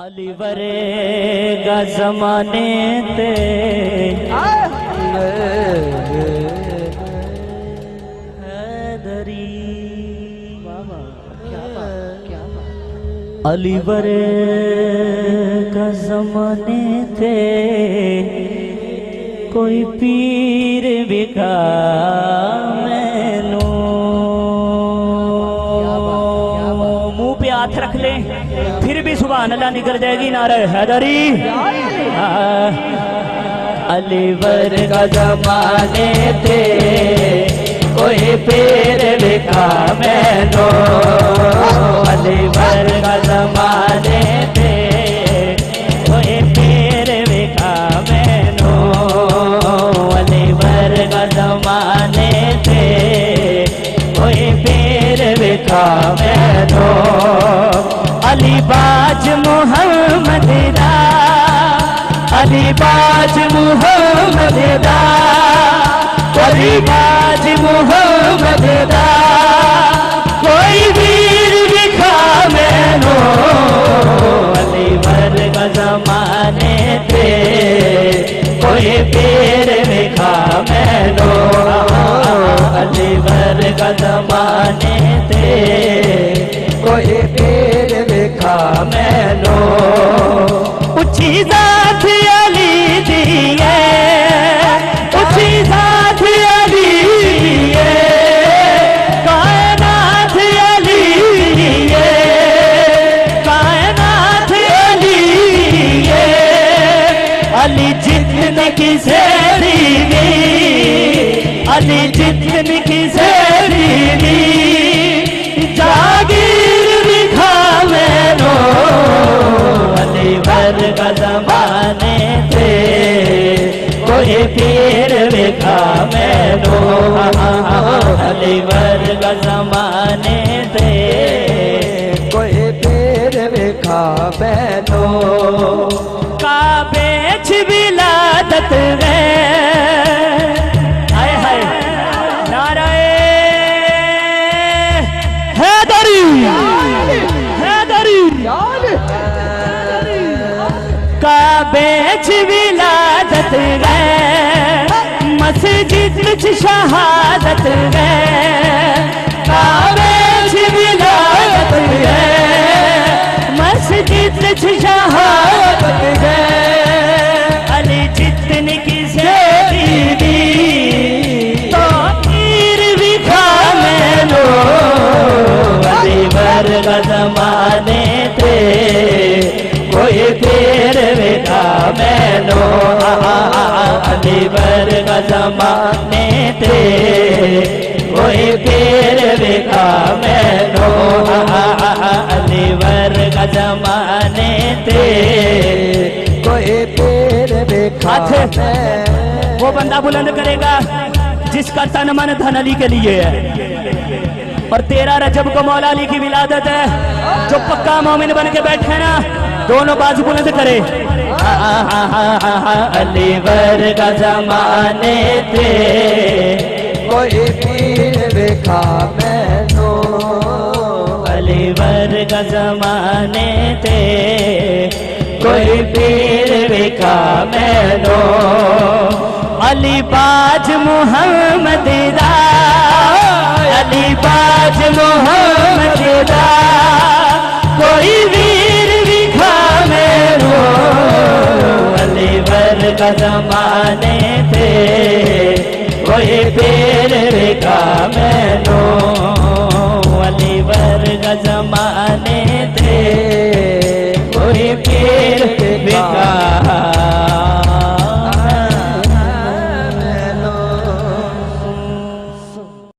अली वरेगा जमाने ते हैदरी अली वरेगा जमाने ते कोई पीर बिका मैनू मुंह पे हाथ रख ले फिर भी सुभान अल्लाह निकल जाएगी नारे हैदरी। अली वर्गा जमाने थे कोई पीर बिका मैनू अली वर्गा जमाने थे कोई पीर बिका मैनू अली वर्गा जमाने थे कोई पीर बिका मैनू अली बाज मोहम्मद दा अली बाज मोहम्मद दा अली बाज मोहम्मद दा कोई वीर दिखा मैनू अली वर्गा जमाने थे कोई पीर दिखा मैनू अली वर्गा जमाने थे कोई पीर दिखा मैनू उची जात अली दी है उची जात अली है कायनात अली है कायनात अली है अली जितने की सेरी दी अली जितने की सेरी दी जागीर दिखा मैनू अली वर्गा जमाने थे कोई पीर दिखा मैनू अली वर्गा जमाने थे कोई पीर दिखा मैनू काबे च विलादत गए हाय हाय नाराए हैदरी हैदरी काबे च विलादत गए मस्जिद च शहादत गए काबे च विलादत गए मस्जिद च शहादत गए अली जितने की सेरी दी तो पीर दिखा मैनू अली वर्गा जमाने थे कोई पीर दिखा मैनू अली वर्गा जमाने थे कोई पीर दिखा मैनू अली वर्गा जमाने थे कोई पीर दिखा वो बंदा बुलंद करेगा जिसका तन मन धन अली के लिए है और 13 रजब को मौला अली की विलादत है जो पक्का मोमिन बन के बैठे ना दोनों बाजू बुलंद करे अली वर्गा जमाने थे कोई पीर दिखा मैनू अली वर्गा जमाने थे कोई पीर दिखा मैनू अली बाज मोहम्मद दा अली बाज मोहम्मद दा कोई वीर दिखा मैनू अली वर्गा जमाने थे कोई पीर दिखा मैनू